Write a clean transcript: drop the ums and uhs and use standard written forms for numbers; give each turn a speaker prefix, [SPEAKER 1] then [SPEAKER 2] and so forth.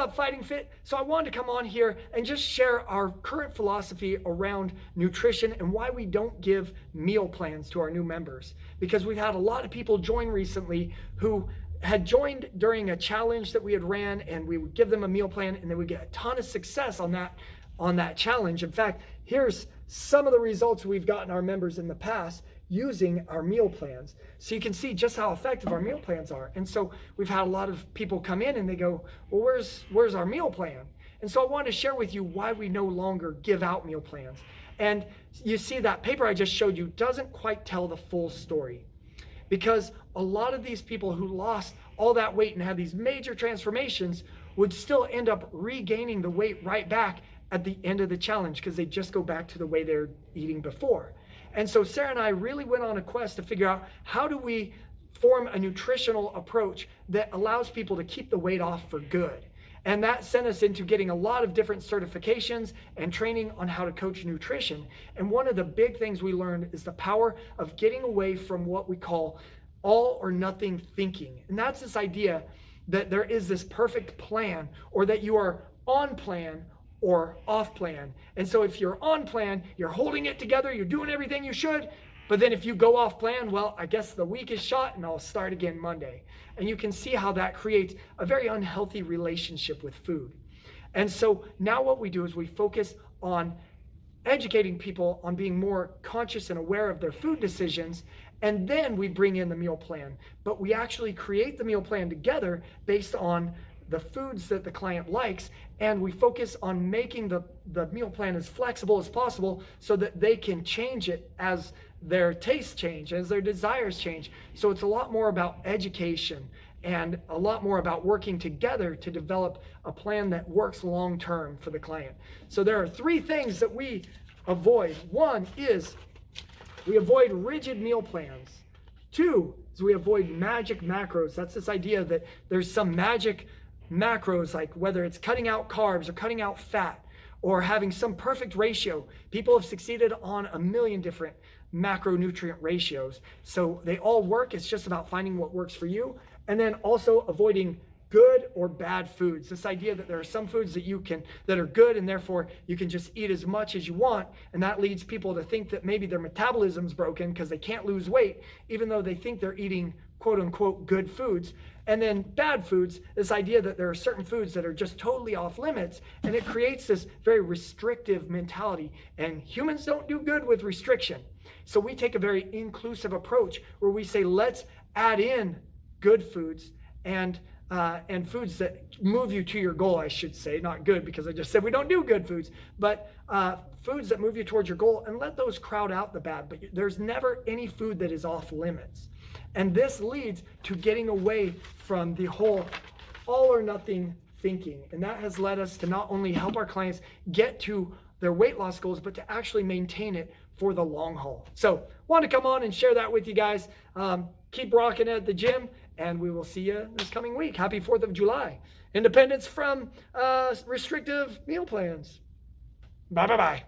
[SPEAKER 1] up, Fighting Fit? So I wanted to come on here and just share our current philosophy around nutrition and why we don't give meal plans to our new members. Because we've had a lot of people join recently who had joined during a challenge that we had ran, and we would give them a meal plan and they would get a ton of success on that challenge. In fact, here's some of the results we've gotten our members in the past using our meal plans. So you can see just how effective our meal plans are. And so we've had a lot of people come in and they go, well, where's our meal plan? And so I wanted to share with you why we no longer give out meal plans. And you see that paper I just showed you doesn't quite tell the full story, because a lot of these people who lost all that weight and had these major transformations would still end up regaining the weight right back at the end of the challenge, because they just go back to the way they're eating before. And so Sarah and I really went on a quest to figure out, how do we form a nutritional approach that allows people to keep the weight off for good? And that sent us into getting a lot of different certifications and training on how to coach nutrition. And one of the big things we learned is the power of getting away from what we call all or nothing thinking. And that's this idea that there is this perfect plan, or that you are on plan or off plan. And so if you're on plan, you're holding it together, you're doing everything you should. But then if you go off plan, well, I guess the week is shot and I'll start again Monday. And you can see how that creates a very unhealthy relationship with food. And so now what we do is we focus on educating people on being more conscious and aware of their food decisions. And then we bring in the meal plan. But we actually create the meal plan together based on the foods that the client likes, and we focus on making the meal plan as flexible as possible so that they can change it as their tastes change, as their desires change. So it's a lot more about education and a lot more about working together to develop a plan that works long term for the client. So there are 3 things that we avoid. 1 is we avoid rigid meal plans. 2 is we avoid magic macros. That's this idea that there's some magic macros, like whether it's cutting out carbs or cutting out fat or having some perfect ratio. People have succeeded on a million different macronutrient ratios. So they all work. It's just about finding what works for you. And then also avoiding good or bad foods. This idea that there are some foods that are good, and therefore you can just eat as much as you want. And that leads people to think that maybe their metabolism's broken because they can't lose weight, even though they think they're eating quote unquote good foods. And then bad foods, this idea that there are certain foods that are just totally off limits, and it creates this very restrictive mentality. And humans don't do good with restriction. So we take a very inclusive approach where we say, let's add in good foods and foods that move you to your goal, I should say. Not good, because I just said we don't do good foods, but foods that move you towards your goal, and let those crowd out the bad. But there's never any food that is off limits. And this leads to getting away from the whole all or nothing thinking. And that has led us to not only help our clients get to their weight loss goals, but to actually maintain it for the long haul. So want to come on and share that with you guys. Keep rocking at the gym, and we will see you this coming week. Happy 4th of July. Independence from restrictive meal plans. Bye-bye-bye.